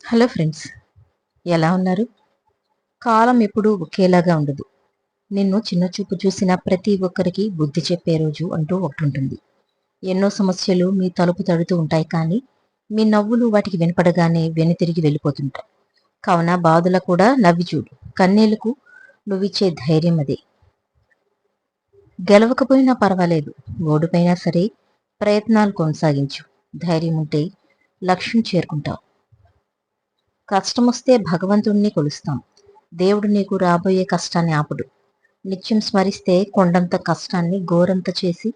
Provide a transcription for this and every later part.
Hello friends, ఎలా ఉన్నారు? కాలం ఎప్పుడూ ఒకేలాగా ఉండదు. నిన్ను చిన్నచూపు చూసిన ప్రతి ఒక్కరికి బుద్ధి చెప్పే రోజు అంటూ ఒకటుంటుంది. ఎన్నో సమస్యలు మీ తలుపు తడుతూ ఉంటాయి, కానీ మీ నవ్వులు వాటికి వినపడగానే వెనుతిరిగి వెళ్ళిపోతుంటాయి. కావున బాధల కూడా నవ్వి చూడు. కన్నీళ్లకు నువ్విచ్చే ధైర్యం అదే. గెలవకపోయినా పర్వాలేదు, ఓడిపోయినా సరే ప్రయత్నాలు కొనసాగించు. ధైర్యం ఉంటే లక్ష్యం చేరుకుంటావు. కష్టమొస్తే భగవంతుణ్ణి కొలుస్తాం. దేవుడు నీకు రాబోయే కష్టాన్ని ఆపుడు. నిత్యం స్మరిస్తే కొండంత కష్టాన్ని గోరంత చేసి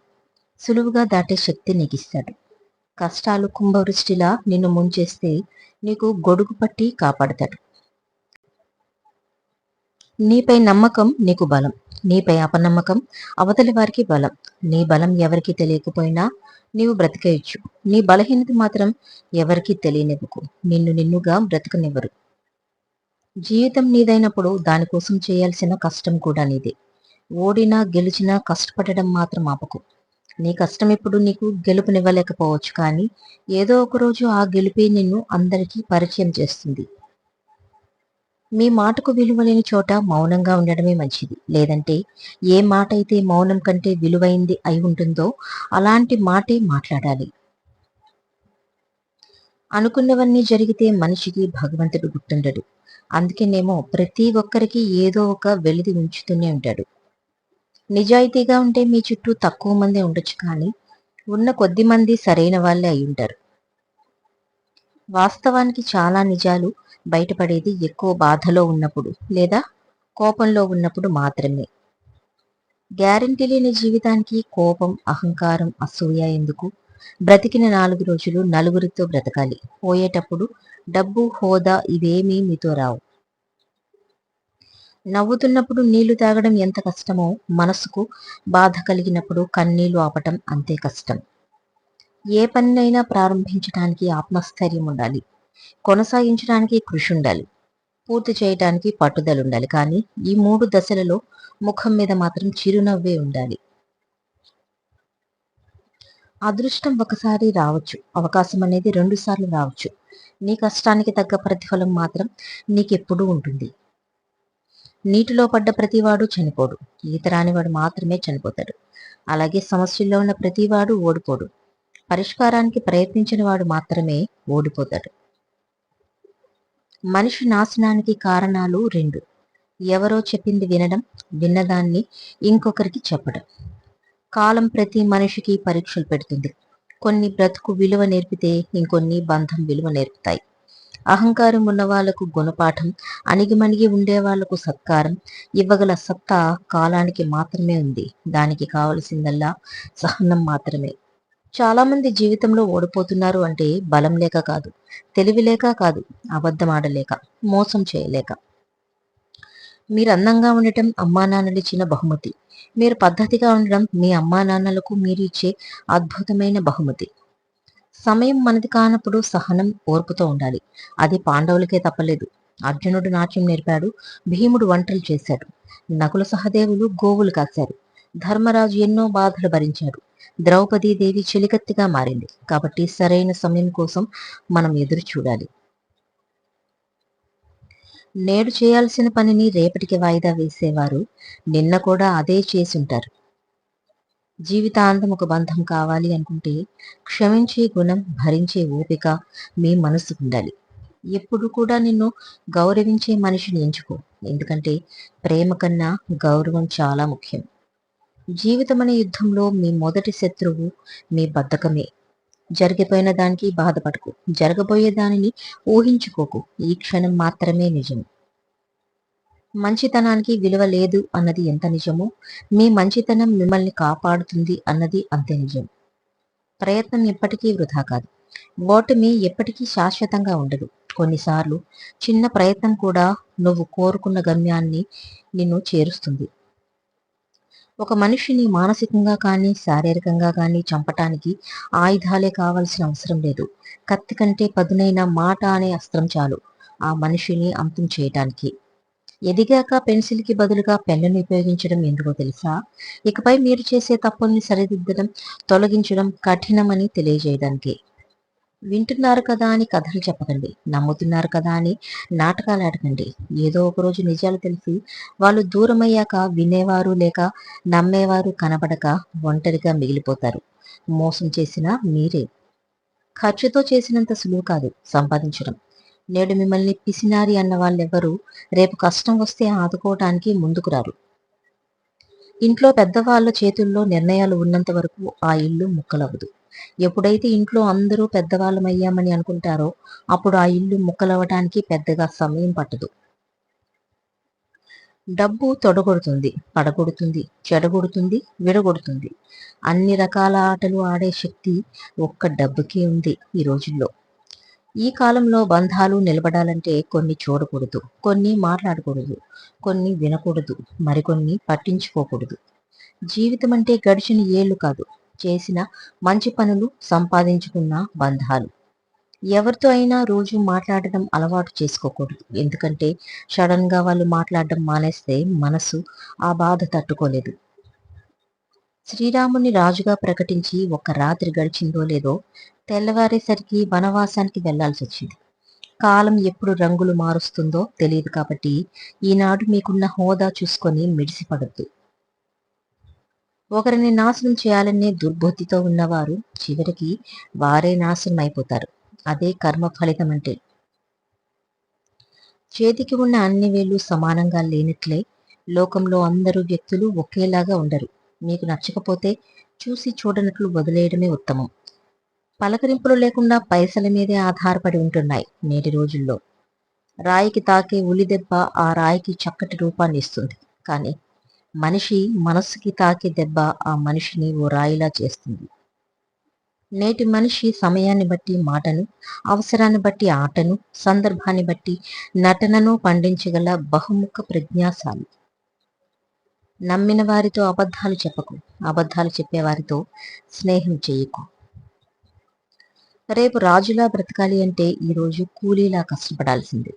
సులువుగా దాటే శక్తి నీకిస్తాడు. కష్టాలు కుంభవృష్టిలా నిన్ను ముంచేస్తే నీకు గొడుగు పట్టి కాపాడతాడు. నీపై నమ్మకం నీకు బలం. నీపై అపనమ్మకం అవతలి వారికి బలం. నీ బలం ఎవరికి తెలియకపోయినా నీవు బ్రతికేయచ్చు. నీ బలహీనత మాత్రం ఎవరికీ తెలియనివ్వకు. నిన్ను నిన్నుగా బ్రతకనివ్వరు. జీవితం నీదైనప్పుడు దానికోసం చేయాల్సిన కష్టం కూడా నీదే. ఓడినా గెలిచినా కష్టపడడం మాత్రం ఆపకు. నీ కష్టం ఇప్పుడు నీకు గెలుపునివ్వలేకపోవచ్చు, కానీ ఏదో ఒకరోజు ఆ గెలుపే నిన్ను అందరికీ పరిచయం చేస్తుంది. మీ మాటకు విలువ లేని చోట మౌనంగా ఉండడమే మంచిది. లేదంటే ఏ మాట అయితే మౌనం కంటే విలువైంది అయి ఉంటుందో అలాంటి మాటే మాట్లాడాలి. అనుకున్నవన్నీ జరిగితే మనిషికి భగవంతుడు గుర్తుండడు. అందుకేనేమో ప్రతి ఒక్కరికి ఏదో ఒక వెలితి ఉంచుతూనే ఉంటాడు. నిజాయితీగా ఉంటే మీ చుట్టూ తక్కువ మంది ఉండొచ్చు, కానీ ఉన్న కొద్ది మంది సరైన వాళ్ళే అయి ఉంటారు. వాస్తవానికి చాలా నిజాలు బయటపడేది ఎక్కువ బాధలో ఉన్నప్పుడు లేదా కోపంలో ఉన్నప్పుడు మాత్రమే. గ్యారంటీ లేని జీవితానికి కోపం, అహంకారం, అసూయ ఎందుకు? బ్రతికిన 4 రోజులు నలుగురితో బ్రతకాలి. పోయేటప్పుడు డబ్బు, హోదా ఇవేమీ మీతో రావు. నవ్వుతున్నప్పుడు నీళ్లు తాగడం ఎంత కష్టమో, మనసుకు బాధ కలిగినప్పుడు కన్నీళ్లు ఆపటం అంతే కష్టం. ఏ పనినైనా ప్రారంభించడానికి ఆత్మస్థైర్యం ఉండాలి. కొనసాగించడానికి కృషి ఉండాలి. పూర్తి చేయటానికి పట్టుదలుండాలి. కానీ ఈ 3 దశలలో ముఖం మీద మాత్రం చిరునవ్వే ఉండాలి. అదృష్టం ఒకసారి రావచ్చు, అవకాశం అనేది 2 సార్లు రావచ్చు. నీ కష్టానికి తగ్గ ప్రతిఫలం మాత్రం నీకెప్పుడూ ఉంటుంది. నీటిలో పడ్డ ప్రతివాడు చనిపోడు. ఈత రానివాడు మాత్రమే చనిపోతాడు. అలాగే సమస్యల్లో ఉన్న ప్రతివాడు ఓడిపోడు. పరిష్కారానికి ప్రయత్నించిన వాడు మాత్రమే ఓడిపోతాడు. మనిషి నాశనానికి కారణాలు 2. ఎవరో చెప్పింది వినడం, విన్నదాన్ని ఇంకొకరికి చెప్పడం. కాలం ప్రతి మనిషికి పరీక్షలు పెడుతుంది. కొన్ని బ్రతుకు విలువ నేర్పితే ఇంకొన్ని బంధం విలువ నేర్పుతాయి. అహంకారం ఉన్న వాళ్లకు గుణపాఠం, అణిగిమణిగి ఉండే వాళ్లకు సత్కారం ఇవ్వగల సత్తా కాలానికి మాత్రమే ఉంది. దానికి కావలసిందల్లా సహనం మాత్రమే. చాలా మంది జీవితంలో ఓడిపోతున్నారు అంటే బలం లేక కాదు, తెలివి లేక కాదు, అబద్ధం ఆడలేక, మోసం చేయలేక. మీరు అందంగా ఉండటం అమ్మా నాన్నలు ఇచ్చిన బహుమతి. మీరు పద్ధతిగా ఉండడం మీ అమ్మా నాన్నలకు మీరు ఇచ్చే అద్భుతమైన బహుమతి. సమయం మనది కానప్పుడు సహనం, ఓర్పుతో ఉండాలి. అది పాండవులకే తప్పలేదు. అర్జునుడు నాట్యం నేర్పాడు, భీముడు వంటలు చేశాడు, నకుల సహదేవులు గోవులు కాశారు, ధర్మరాజు ఎన్నో బాధలు భరించాడు, ద్రౌపదీదేవి చెలికత్తిగా మారింది. కాబట్టి సరైన సమయం కోసం మనం ఎదురు చూడాలి. నేడు చేయాల్సిన పనిని రేపటికి వాయిదా వేసేవారు నిన్న కూడా అదే చేసుంటారు. జీవితాంతం ఒక బంధం కావాలి అనుకుంటే క్షమించే గుణం, భరించే ఓపిక మీ మనసుకు ఉండాలి. ఎప్పుడు కూడా నిన్ను గౌరవించే మనిషిని ఎంచుకో. ఎందుకంటే ప్రేమ కన్నా గౌరవం చాలా ముఖ్యం. జీవితం అనే యుద్ధంలో మీ మొదటి శత్రువు మీ బద్ధకమే. జరిగిపోయిన దానికి బాధపడకు, జరగబోయే దానిని ఊహించుకోకు. ఈ క్షణం మాత్రమే నిజం. మంచితనానికి విలువ లేదు అన్నది ఎంత నిజమో, మీ మంచితనం మిమ్మల్ని కాపాడుతుంది అన్నది అంతే నిజం. ప్రయత్నం ఎప్పటికీ వృధా కాదు. ఓటమి ఎప్పటికీ శాశ్వతంగా ఉండదు. కొన్నిసార్లు చిన్న ప్రయత్నం కూడా నువ్వు కోరుకున్న గమ్యాన్ని నిన్ను చేరుస్తుంది. ఒక మనిషిని మానసికంగా కానీ శారీరకంగా కానీ చంపటానికి ఆయుధాలే కావాల్సిన అవసరం లేదు. కత్తి కంటే పదునైన మాట అనే అస్త్రం చాలు ఆ మనిషిని అంతం చేయటానికి. ఎదిగాక పెన్సిల్కి బదులుగా పెన్నుని ఉపయోగించడం ఎందుకో తెలుసా? ఇకపై మీరు చేసే తప్పుల్ని సరిదిద్దడం, తొలగించడం కఠినమని తెలియజేయడానికి. వింటున్నారు కదా అని కథలు చెప్పకండి. నమ్ముతున్నారు కదా అని నాటకాలు ఆడకండి. ఏదో ఒకరోజు నిజాలు తెలిసి వాళ్ళు దూరమయ్యాక వినేవారు లేక నమ్మేవారు కనబడక ఒంటరిగా మిగిలిపోతారు. మోసం చేసినా మీరే. ఖర్చుతో చేసినంత సులువు కాదు సంపాదించడం. నేడు మిమ్మల్ని పిసినారి అన్న వాళ్ళెవ్వరూ రేపు కష్టం వస్తే ఆదుకోవటానికి ముందుకు రారు. ఇంట్లో పెద్దవాళ్ళ చేతుల్లో నిర్ణయాలు ఉన్నంత వరకు ఆ ఇల్లు ముక్కలవ్వదు. ఎప్పుడైతే ఇంట్లో అందరూ పెద్దవాళ్ళమయ్యామని అనుకుంటారో అప్పుడు ఆ ఇల్లు ముక్కలవ్వటానికి పెద్దగా సమయం పట్టదు. డబ్బు తొడగొడుతుంది, పడగొడుతుంది, చెడగొడుతుంది, విడగొడుతుంది. అన్ని రకాల ఆటలు ఆడే శక్తి ఒక్క డబ్బుకే ఉంది ఈ రోజుల్లో. ఈ కాలంలో బంధాలు నిలబడాలంటే కొన్ని చూడకూడదు, కొన్ని మాట్లాడకూడదు, కొన్ని వినకూడదు, మరికొన్ని పట్టించుకోకూడదు. జీవితం అంటే గడిచిన ఏళ్లు కాదు, చేసిన మంచి పనులు, సంపాదించుకున్న బంధాలు. ఎవరితో అయినా రోజు మాట్లాడడం అలవాటు చేసుకోకూడదు. ఎందుకంటే సడన్ గా వాళ్ళు మాట్లాడడం మానేస్తే మనసు ఆ బాధ తట్టుకోలేదు. శ్రీరాముని రాజుగా ప్రకటించి ఒక్క రాత్రి గడిచిందో లేదో తెల్లవారేసరికి వనవాసానికి వెళ్లాల్సి వచ్చింది. కాలం ఎప్పుడు రంగులు మారుస్తుందో తెలియదు కాబట్టి ఈనాడు మీకున్న హోదా చూసుకొని మిడిసిపడద్దు. ఒకరిని నాశనం చేయాలనే దుర్బుద్ధితో ఉన్నవారు చివరికి వారే నాశనం అయిపోతారు. అదే కర్మ ఫలితం అంటే. చేతికి ఉన్న అన్ని వేళ్లు సమానంగా లేనట్లే లోకంలో అందరూ వ్యక్తులు ఒకేలాగా ఉండరు. మీకు నచ్చకపోతే చూసి చూడనట్లు వదిలేయడమే ఉత్తమం. పలకరింపులు లేకుండా పైసల మీదే ఆధారపడి ఉంటున్నాయి నేటి రోజుల్లో. రాయికి తాకే ఉలిదెబ్బ ఆ రాయికి చక్కటి రూపాన్ని ఇస్తుంది. కానీ మనిషి మనస్సుకి తాకే దెబ్బ ఆ మనిషిని ఓ రాయిలా చేస్తుంది. నేటి మనిషి సమయాన్ని బట్టి మాటను, అవసరాన్ని బట్టి ఆటను, సందర్భాన్ని బట్టి నటనను పండించగల బహుముఖ ప్రజ్ఞాశాలి. నమ్మిన వారితో అబద్ధాలు చెప్పకు, అబద్ధాలు చెప్పేవారితో స్నేహం చేయకు. రేపు రాజులా బ్రతకాలి అంటే ఈరోజు కూలీలా కష్టపడాల్సిందే.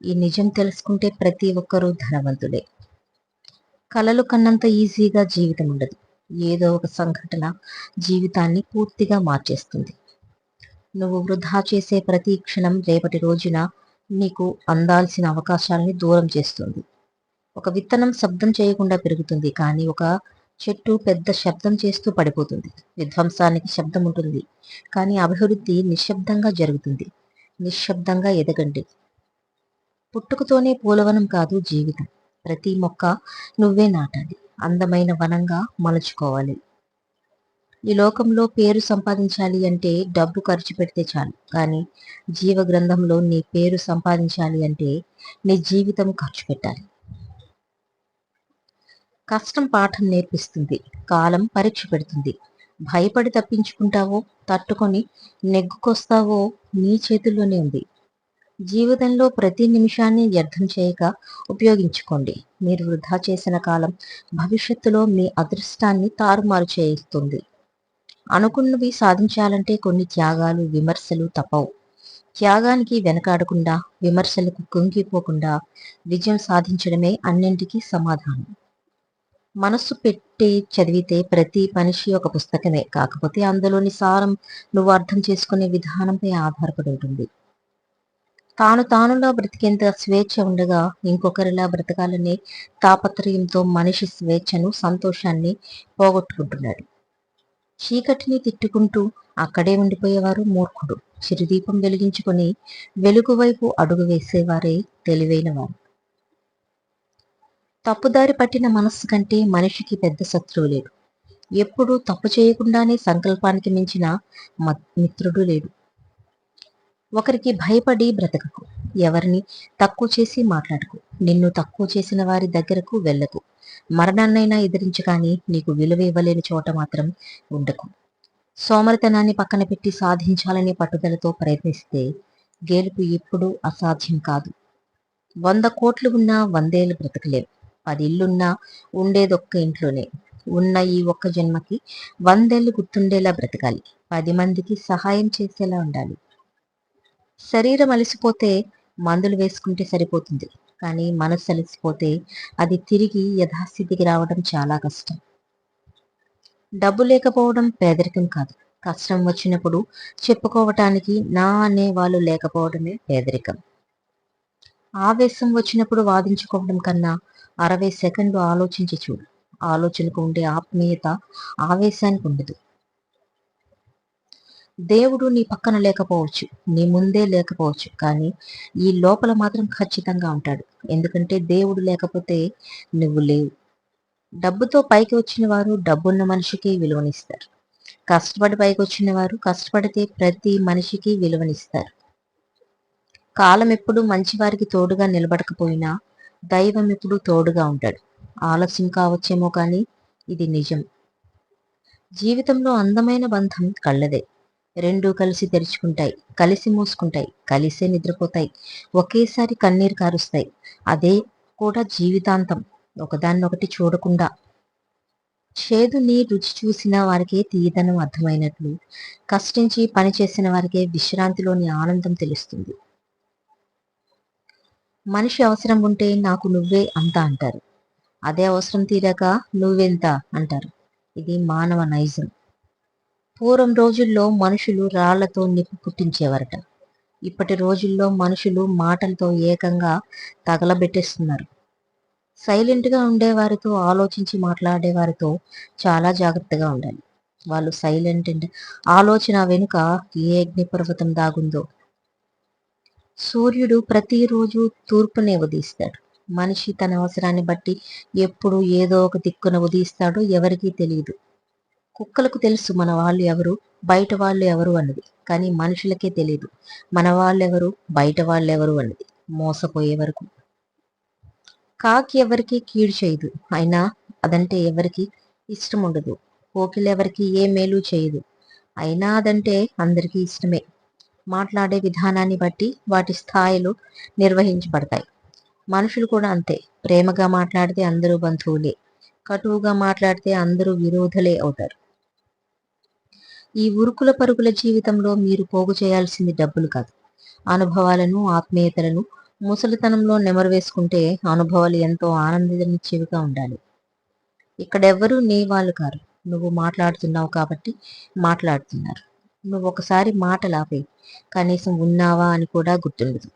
ఈ నిజం తెలుసుకుంటే ప్రతి ఒక్కరూ ధనవంతులే. కలలు కన్నంత ఈజీగా జీవితం ఉండదు. ఏదో ఒక సంఘటన జీవితాన్ని పూర్తిగా మార్చేస్తుంది. నువ్వు వృధా చేసే ప్రతి క్షణం రేపటి రోజున నీకు అందాల్సిన అవకాశాలని దూరం చేస్తుంది. ఒక విత్తనం శబ్దం చేయకుండా పెరుగుతుంది, కానీ ఒక చెట్టు పెద్ద శబ్దం చేస్తూ పడిపోతుంది. విధ్వంసానికి శబ్దం ఉంటుంది, కానీ అభివృద్ధి నిశ్శబ్దంగా జరుగుతుంది. నిశ్శబ్దంగా ఎదగండి. పుట్టుకతోనే పూలవనం కాదు జీవితం. ప్రతి మొక్క నువ్వే నాటాలి, అందమైన వనంగా మలుచుకోవాలి. ఈ లోకంలో పేరు సంపాదించాలి అంటే డబ్బు ఖర్చు పెడితే చాలు, కానీ జీవ గ్రంథంలో నీ పేరు సంపాదించాలి అంటే నీ జీవితం ఖర్చు పెట్టాలి. కష్టం పాఠం నేర్పిస్తుంది, కాలం పరీక్ష పెడుతుంది. భయపడి తప్పించుకుంటావో, తట్టుకొని నెగ్గుకొస్తావో నీ చేతుల్లోనే ఉంది. జీవితంలో ప్రతి నిమిషాన్ని వ్యర్థం చేయక ఉపయోగించుకోండి. మీరు వృధా చేసిన కాలం భవిష్యత్తులో మీ అదృష్టాన్ని తారుమారు చేయిస్తుంది. అనుకున్నవి సాధించాలంటే కొన్ని త్యాగాలు, విమర్శలు తప్పవు. త్యాగానికి వెనకాడకుండా, విమర్శలకు కుంగిపోకుండా విజయం సాధించడమే అన్నింటికీ సమాధానం. మనస్సు పెట్టి చదివితే ప్రతి మనిషి ఒక పుస్తకమే. కాకపోతే అందులోని సారం నువ్వు అర్థం చేసుకునే విధానంపై ఆధారపడి ఉంటుంది. తానులా బ్రతికేంత స్వేచ్ఛ ఉండగా ఇంకొకరిలా బ్రతకాలనే తాపత్రయంతో మనిషి స్వేచ్ఛను, సంతోషాన్ని పోగొట్టుకుంటున్నాడు. చీకటిని తిట్టుకుంటూ అక్కడే ఉండిపోయేవారు మూర్ఖుడు. చిరుదీపం వెలిగించుకొని వెలుగు వైపు అడుగు వేసేవారే తెలివైన వారు. తప్పుదారి పట్టిన మనస్సు కంటే మనిషికి పెద్ద శత్రువు లేడు. ఎప్పుడూ తప్పు చేయకుండానే సంకల్పానికి మించిన మిత్రుడు లేడు. ఒకరికి భయపడి బ్రతకకు, ఎవరిని తక్కువ చేసి మాట్లాడకు, నిన్ను తక్కువ చేసిన వారి దగ్గరకు వెళ్ళకు. మరణాన్నైనా ఎదిరించు, కానీ నీకు విలువ ఇవ్వలేని చోట మాత్రం ఉండకు. సోమరితనాన్ని పక్కన పెట్టి సాధించాలనే పట్టుదలతో ప్రయత్నిస్తే గెలుపు ఎప్పుడూ అసాధ్యం కాదు. 100 కోట్లు ఉన్నా 100 ఏళ్ళు బ్రతకలేం. 10 ఇల్లున్నా ఉండేదొక్క ఇంట్లోనే. ఉన్న ఈ ఒక్క జన్మకి 100 ఏళ్ళు గుర్తుండేలా బ్రతకాలి. 10 మందికి సహాయం చేసేలా ఉండాలి. శరీరం అలసిపోతే మందులు వేసుకుంటే సరిపోతుంది, కానీ మనసు అలసిపోతే అది తిరిగి యథాస్థితికి రావడం చాలా కష్టం. డబ్బు లేకపోవడం పేదరికం కాదు, కష్టం వచ్చినప్పుడు చెప్పుకోవటానికి నా అనే వాళ్ళు లేకపోవడమే పేదరికం. ఆవేశం వచ్చినప్పుడు వాదించుకోవడం కన్నా 60 సెకండ్లు ఆలోచించి చూడు. ఆలోచనకు ఉండే ఆత్మీయత ఆవేశానికి ఉండదు. దేవుడు నీ పక్కన లేకపోవచ్చు, నీ ముందే లేకపోవచ్చు, కానీ ఈ లోపల మాత్రం ఖచ్చితంగా ఉంటాడు. ఎందుకంటే దేవుడు లేకపోతే నువ్వు లేవు. డబ్బుతో పైకి వచ్చిన వారు డబ్బున్న మనిషికి విలువనిస్తారు. కష్టపడి పైకి వచ్చిన వారు కష్టపడితే ప్రతి మనిషికి విలువనిస్తారు. కాలం ఎప్పుడు మంచివారికి తోడుగా నిలబడకపోయినా దైవం ఎప్పుడు తోడుగా ఉంటాడు. ఆలస్యం కావచ్చేమో కానీ ఇది నిజం. జీవితంలో అందమైన బంధం కళ్ళదే. రెండూ కలిసి తెరుచుకుంటాయి, కలిసి మూసుకుంటాయి, కలిసే నిద్రపోతాయి, ఒకేసారి కన్నీరు కారుస్తాయి. అదే కూడా జీవితాంతం, ఒకదాన్నొకటి చూడకుండా. చేదుని రుచి చూసిన వారికే తీయదనం అర్థమైనట్లు కష్టించి పనిచేసిన వారికే విశ్రాంతిలోని ఆనందం తెలుస్తుంది. మనిషి అవసరం ఉంటే నాకు నువ్వే అంత అంటారు. అదే అవసరం తీరాక నువ్వెంత అంటారు. ఇది మానవ నైజం. పూర్వం రోజుల్లో మనుషులు రాళ్లతో నిప్పు పుట్టించేవారట. ఇప్పటి రోజుల్లో మనుషులు మాటలతో ఏకంగా తగలబెట్టేస్తున్నారు. సైలెంట్గా ఉండేవారితో, ఆలోచించి మాట్లాడేవారితో చాలా జాగ్రత్తగా ఉండాలి. వాళ్ళు సైలెంట్ అండ్ ఆలోచన వెనుక ఏ అగ్నిపర్వతం దాగుందో. సూర్యుడు ప్రతిరోజు తూర్పునే ఉదయిస్తాడు. మనిషి తన అవసరాన్ని బట్టి ఎప్పుడు ఏదో ఒక దిక్కున ఉదయిస్తాడో ఎవరికీ తెలియదు. కుక్కలకు తెలుసు మన వాళ్ళు ఎవరు, బయట వాళ్ళు ఎవరు అన్నది. కానీ మనుషులకే తెలియదు మన వాళ్ళెవరు, బయట వాళ్ళెవరు అన్నది, మోసపోయే వరకు. కాకి ఎవరికి కీడు చేయదు, అయినా అదంటే ఎవరికి ఇష్టం ఉండదు. కోకిల ఎవరికి ఏ మేలు చేయదు, అయినా అదంటే అందరికీ ఇష్టమే. మాట్లాడే విధానాన్ని బట్టి వాటి స్థాయిలు నిర్వహించబడతాయి. మనుషులు కూడా అంతే. ప్రేమగా మాట్లాడితే అందరూ బంధువులే, కటువుగా మాట్లాడితే అందరూ విరోధులే అవుతారు. ఈ ఉరుకుల పరుగుల జీవితంలో మీరు పోగు చేయాల్సింది డబ్బులు కాదు, అనుభవాలను, ఆత్మీయతలను. ముసలితనంలో నెమరు వేసుకుంటే అనుభవాలు ఎంతో ఆనందించేవిగా ఉండాలి. ఇక్కడెవ్వరూ నీ వాళ్ళు కారు. నువ్వు మాట్లాడుతున్నావు కాబట్టి మాట్లాడుతున్నారు. నువ్వు ఒకసారి మాటలాపే, కనీసం ఉన్నావా అని కూడా గుర్తుండదు.